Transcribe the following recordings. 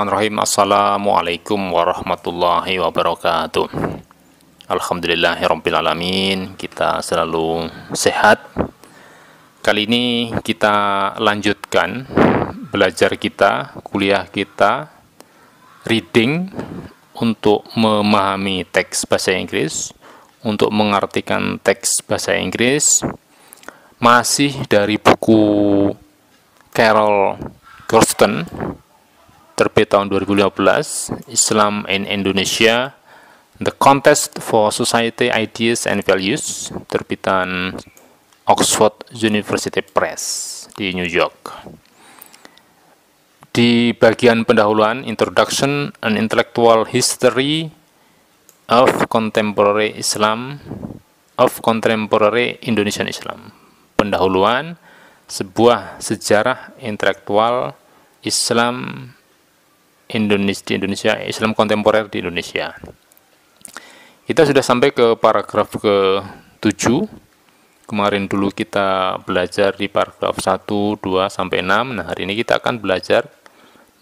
Bismillahirrahmanirrahim. Assalamualaikum warahmatullahi wabarakatuh. Alhamdulillahirrabbilalamin. Kita selalu sehat. Kali ini kita lanjutkan belajar kita, kuliah kita, reading untuk memahami teks bahasa Inggris, untuk mengartikan teks bahasa Inggris, masih dari buku Carol Gorston, terbit tahun 2015, Islam in Indonesia, The Contest for Society, Ideas and Values, terbitan Oxford University Press di New York. Di bagian pendahuluan, Introduction and Intellectual History of Contemporary Islam, of Contemporary Indonesian Islam. Pendahuluan, sebuah sejarah intelektual Islam di Indonesia, Islam kontemporer di Indonesia. Kita sudah sampai ke paragraf ke-7. Kemarin dulu kita belajar di paragraf 1, 2, sampai 6. Nah, hari ini kita akan belajar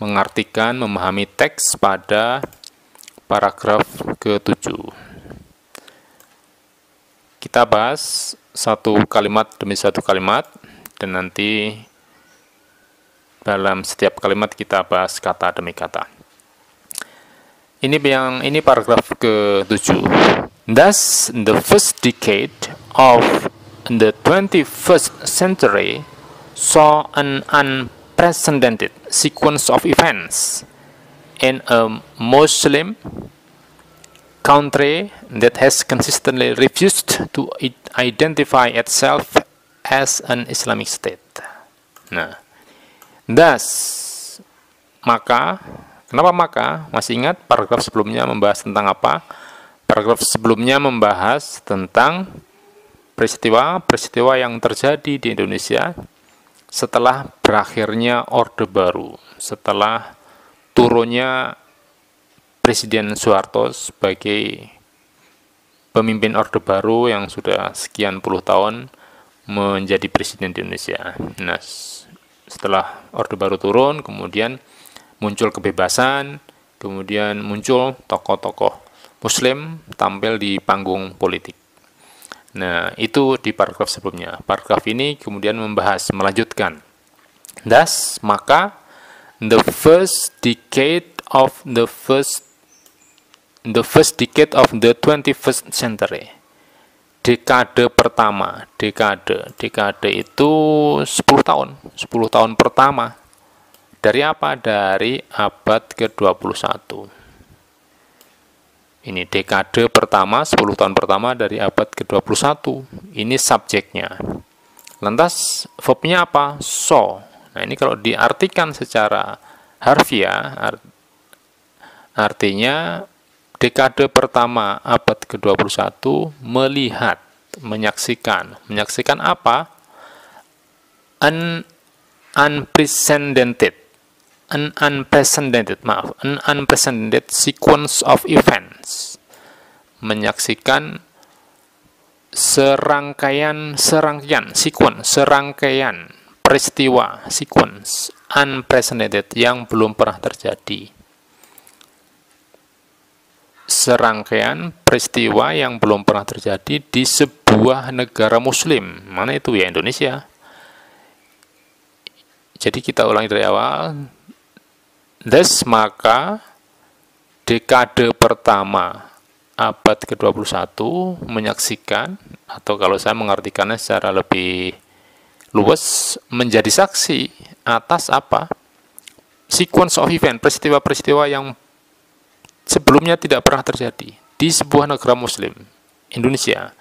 mengartikan, memahami teks pada paragraf ke-7. Kita bahas satu kalimat demi satu kalimat, dan nanti dalam setiap kalimat kita bahas kata demi kata. Ini paragraf ke-7. Thus, the first decade of the 21st century saw an unprecedented sequence of events in a Muslim country that has consistently refused to identify itself as an Islamic state. Nah, thus, kenapa maka? Masih ingat paragraf sebelumnya membahas tentang apa? Paragraf sebelumnya membahas tentang peristiwa yang terjadi di Indonesia setelah berakhirnya Orde Baru, setelah turunnya Presiden Soeharto sebagai pemimpin Orde Baru yang sudah sekian puluh tahun menjadi presiden di Indonesia. Nah, setelah Orde Baru turun, kemudian muncul kebebasan, kemudian muncul tokoh-tokoh Muslim tampil di panggung politik. Nah, itu di paragraf sebelumnya. Paragraf ini kemudian melanjutkan. Thus, maka the first decade of the 21st century. Dekade pertama, dekade itu 10 tahun pertama. Dari apa? Dari abad ke-21. Ini dekade pertama, 10 tahun pertama dari abad ke-21. Ini subjeknya. Lantas, verbnya apa? So. Nah, ini kalau diartikan secara harfiah, artinya dekade pertama abad ke-21 melihat, menyaksikan. Menyaksikan apa? An unprecedented sequence of events. Menyaksikan serangkaian peristiwa, sequence, unprecedented, yang belum pernah terjadi. Serangkaian peristiwa yang belum pernah terjadi di sebuah negara muslim. Mana itu? Ya, Indonesia. Jadi kita ulangi dari awal. Thus, maka dekade pertama abad ke-21 menyaksikan, atau kalau saya mengartikannya secara lebih luas, menjadi saksi atas apa? Sequence of event, peristiwa-peristiwa yang sebelumnya tidak pernah terjadi di sebuah negara muslim, Indonesia.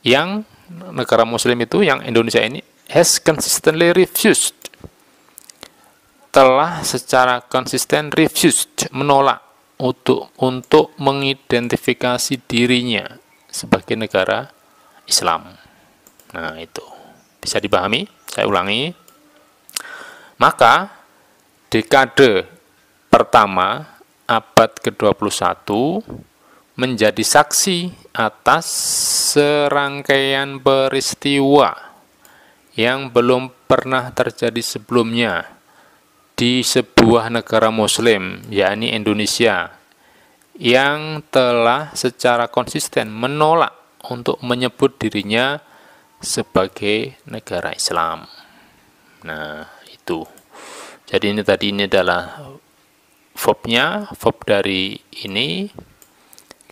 Yang negara muslim itu, yang Indonesia ini, has consistently refused, telah secara konsisten refused, menolak untuk mengidentifikasi dirinya sebagai negara Islam. Nah, itu bisa dipahami. Saya ulangi. Maka dekade pertama abad ke-21 menjadi saksi atas serangkaian peristiwa yang belum pernah terjadi sebelumnya di sebuah negara muslim, yakni Indonesia, yang telah secara konsisten menolak untuk menyebut dirinya sebagai negara Islam. Nah, itu. Jadi ini adalah verb-nya, verb dari ini.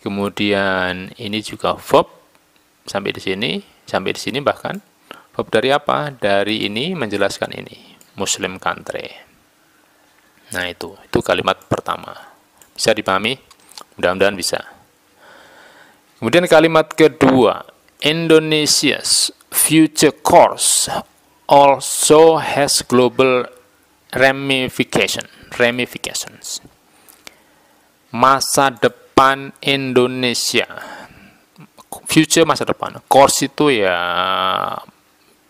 Kemudian ini juga verb sampai di sini bahkan verb dari apa? Dari ini menjelaskan ini, Muslim country. Nah, itu kalimat pertama. Bisa dipahami? Mudah-mudahan bisa. Kemudian kalimat kedua, Indonesia's future course also has global ramifications. Masa depan Indonesia. Future, masa depan. Course itu ya,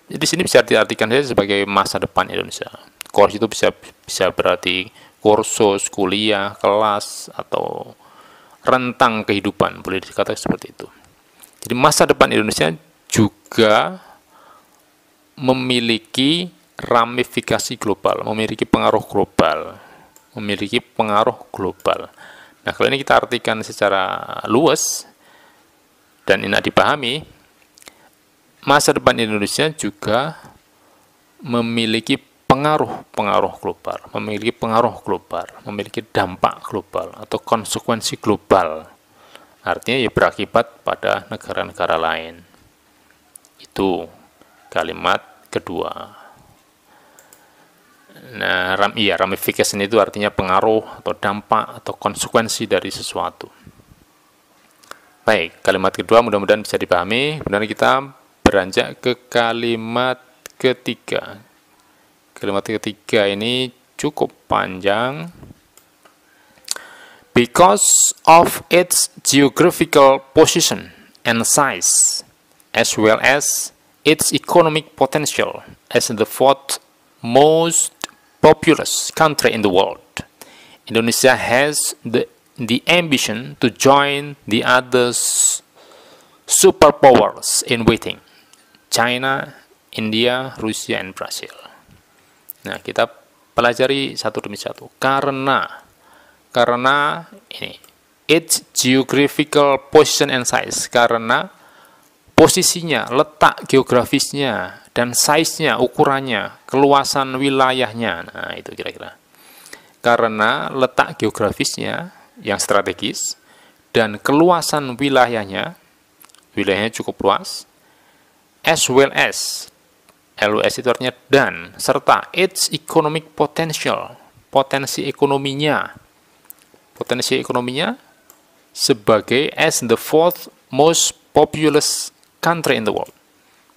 di sini bisa diartikan saja sebagai masa depan Indonesia. Course itu bisa berarti kursus, kuliah, kelas, atau rentang kehidupan, boleh dikatakan seperti itu. Jadi masa depan Indonesia juga memiliki ramifikasi global, memiliki pengaruh global. Nah, kalau ini kita artikan secara luas dan enak dipahami, masa depan Indonesia juga memiliki pengaruh global, memiliki dampak global atau konsekuensi global. Artinya ya berakibat pada negara-negara lain. Itu kalimat kedua. Nah, ramification itu artinya pengaruh atau dampak atau konsekuensi dari sesuatu. Baik, kalimat kedua mudah-mudahan bisa dipahami. Kemudian kita beranjak ke kalimat ketiga. Kalimat ketiga ini cukup panjang. Because of its geographical position and size, as well as its economic potential as the fourth most populous country in the world, Indonesia has the ambition to join the other superpowers in waiting, China, India, Rusia, and Brazil. Nah, kita pelajari satu demi satu. Karena ini, its geographical position and size, karena posisinya, letak geografisnya, dan size-nya, ukurannya, keluasan wilayahnya. Nah, itu kira-kira. Karena letak geografisnya yang strategis, dan keluasan wilayahnya cukup luas, as well as, LUS itu artinya dan, serta its economic potential, potensi ekonominya sebagai as the fourth most populous country in the world.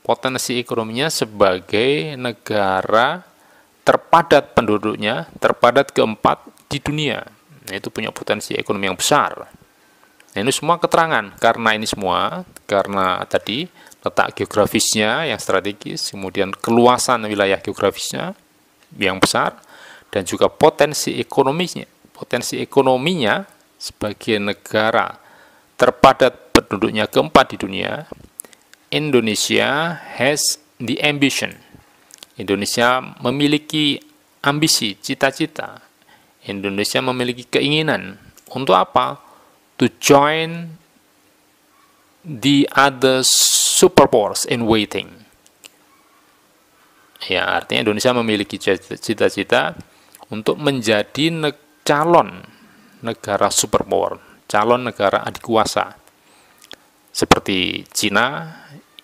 Potensi ekonominya sebagai negara terpadat penduduknya, terpadat keempat di dunia. Nah, itu punya potensi ekonomi yang besar. Nah, ini semua keterangan. Karena tadi letak geografisnya yang strategis, kemudian keluasan wilayah geografisnya yang besar, dan juga potensi ekonominya sebagai negara terpadat penduduknya keempat di dunia. Indonesia has the ambition. Indonesia memiliki ambisi, cita-cita. Indonesia memiliki keinginan untuk apa? To join the other superpowers in waiting. Ya, artinya Indonesia memiliki cita-cita untuk menjadi calon negara superpower, calon negara adikuasa, seperti Cina,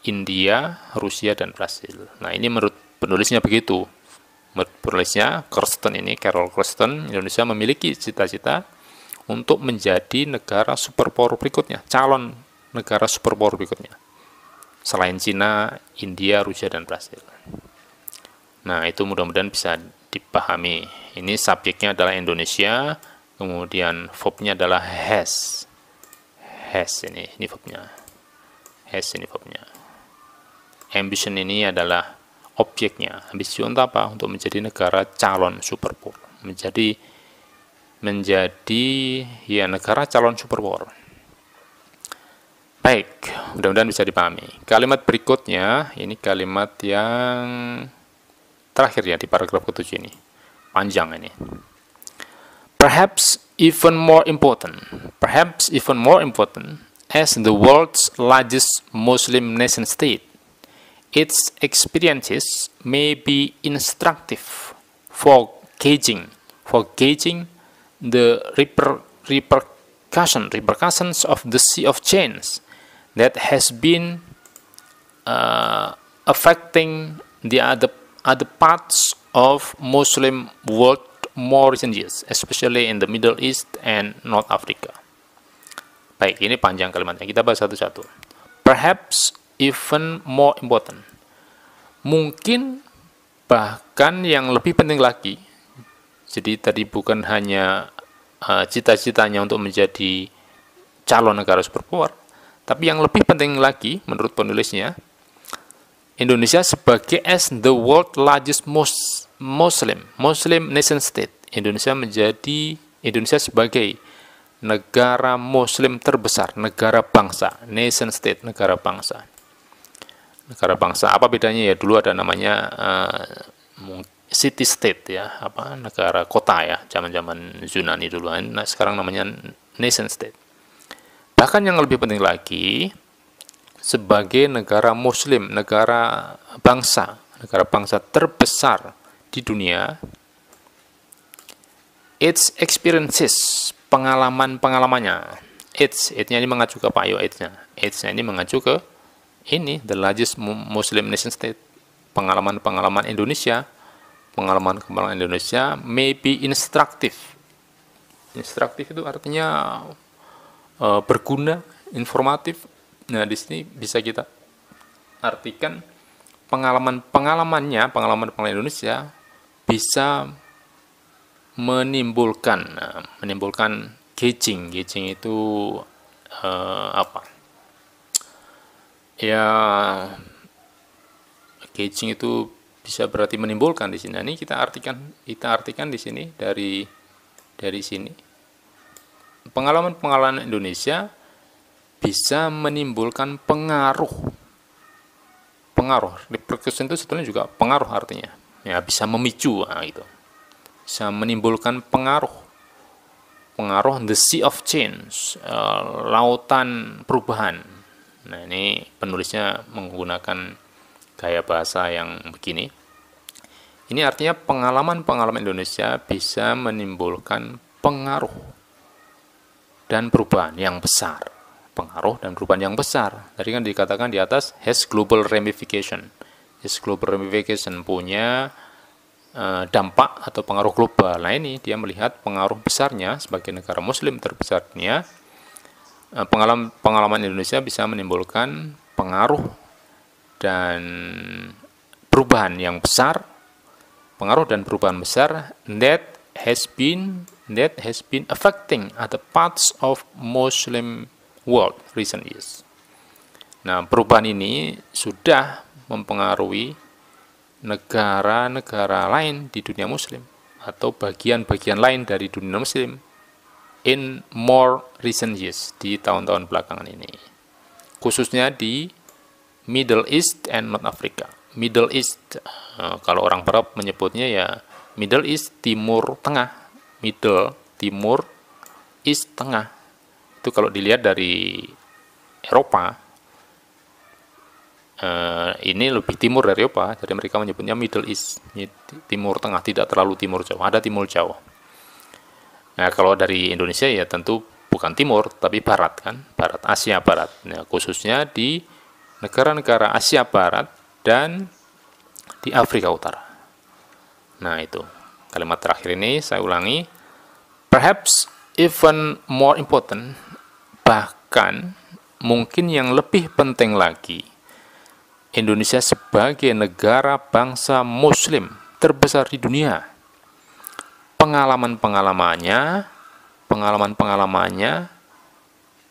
India, Rusia, dan Brasil. Nah, ini menurut penulisnya begitu. Menurut penulisnya, Carol Kirsten, Indonesia memiliki cita-cita untuk menjadi negara superpower berikutnya, calon negara superpower berikutnya, selain Cina, India, Rusia, dan Brasil. Nah, itu mudah-mudahan bisa dipahami. Ini subjeknya adalah Indonesia, kemudian verb-nya adalah has. Ini verb-nya. Ambition ini adalah objeknya. Ambisi untuk apa? Untuk menjadi negara calon superpower. Menjadi ya negara calon superpower. Baik, mudah-mudahan bisa dipahami. Kalimat berikutnya, ini kalimat yang terakhir ya di paragraf ke-7 ini. panjang ini. Perhaps even more important, as the world's largest Muslim nation state, its experiences may be instructive for gauging the repercussions of the sea of change that has been affecting the other parts of Muslim world more recent years, especially in the Middle East and North Africa. Baik, ini panjang kalimatnya. Kita bahas satu-satu. Perhaps even more important. Mungkin bahkan yang lebih penting lagi. Jadi tadi bukan hanya cita-citanya untuk menjadi calon negara superpower, tapi yang lebih penting lagi menurut penulisnya, Indonesia sebagai as the world largest Muslim nation state. Indonesia sebagai negara Muslim terbesar, negara bangsa, nation state, negara bangsa. Negara bangsa, apa bedanya ya? Dulu ada namanya city state ya, negara kota ya, zaman-zaman Yunani dulu. Nah, sekarang namanya nation state. Bahkan yang lebih penting lagi, sebagai negara Muslim, negara bangsa terbesar di dunia, its experiences, pengalamannya, its-nya ini mengacu ke apa? Ayo, its-nya ini mengacu ke ini, the largest Muslim nation state, pengalaman Indonesia may be instructive. Instructive itu artinya berguna, informatif. Nah, di sini bisa kita artikan pengalaman Indonesia bisa menimbulkan gauging itu apa? Ya, gauging itu bisa berarti menimbulkan di sini. Nah, ini kita artikan di sini dari sini. Pengalaman Indonesia bisa menimbulkan pengaruh. Repercussion itu sebetulnya juga pengaruh artinya. Ya, bisa memicu, gitu. Bisa menimbulkan pengaruh the sea of change, lautan perubahan. Nah, ini penulisnya menggunakan gaya bahasa yang begini. Ini artinya pengalaman Indonesia bisa menimbulkan pengaruh dan perubahan yang besar. Tadi kan dikatakan di atas has global ramification. Punya dampak atau pengaruh global. Nah, ini dia melihat pengaruh besarnya sebagai negara Muslim terbesar dunia. Pengalaman Indonesia bisa menimbulkan pengaruh dan perubahan yang besar, that has been affecting other parts of Muslim world recent years. Nah, perubahan ini sudah mempengaruhi negara-negara lain di dunia Muslim atau bagian-bagian lain dari dunia Muslim in more recent years, di tahun-tahun belakangan ini, khususnya di Middle East and North Africa. Middle East, kalau orang Arab menyebutnya ya Middle East, Timur Tengah. Timur East, Tengah. Itu kalau dilihat dari Eropa, ini lebih timur dari Eropa, jadi mereka menyebutnya Middle East, Timur Tengah, tidak terlalu timur jauh, ada timur jauh. Nah, kalau dari Indonesia ya tentu bukan timur, tapi barat kan, Asia Barat. Nah, khususnya di negara-negara Asia Barat dan di Afrika Utara. Nah, itu kalimat terakhir ini saya ulangi. Perhaps even more important, bahkan mungkin yang lebih penting lagi, Indonesia sebagai negara bangsa Muslim terbesar di dunia, pengalamannya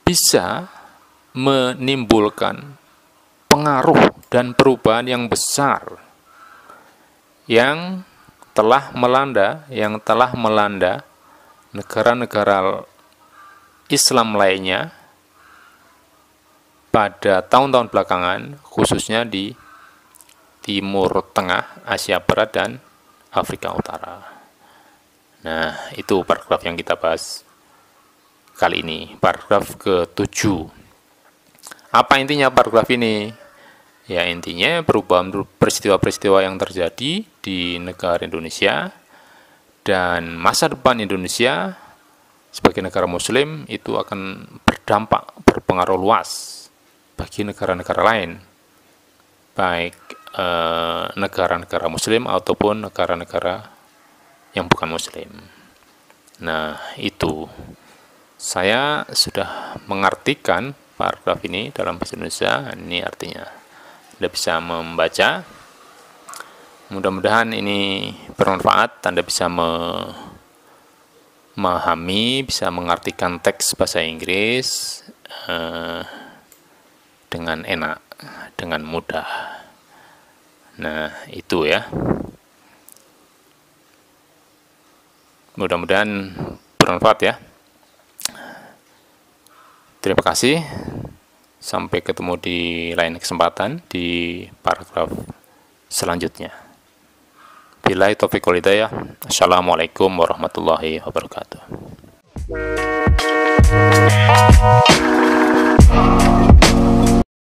bisa menimbulkan pengaruh dan perubahan yang besar yang telah melanda negara-negara Islam lainnya pada tahun-tahun belakangan, khususnya di Timur Tengah, Asia Barat, dan Afrika Utara. Nah, itu paragraf yang kita bahas kali ini, paragraf ke-7. Apa intinya paragraf ini? Ya, intinya perubahan peristiwa-peristiwa yang terjadi di negara Indonesia dan masa depan Indonesia sebagai negara muslim itu akan berpengaruh luas bagi negara-negara lain, baik negara-negara muslim ataupun negara-negara yang bukan muslim. Nah, itu saya sudah mengartikan paragraf ini dalam bahasa Indonesia. Ini artinya Anda bisa membaca. Mudah-mudahan ini bermanfaat. Anda bisa memahami, bisa mengartikan teks bahasa Inggris dengan enak, dengan mudah. Nah, itu ya. Mudah-mudahan bermanfaat ya. Terima kasih. Sampai ketemu di lain kesempatan di paragraf selanjutnya. Billahi taufiq wal hidayah. Assalamualaikum warahmatullahi wabarakatuh.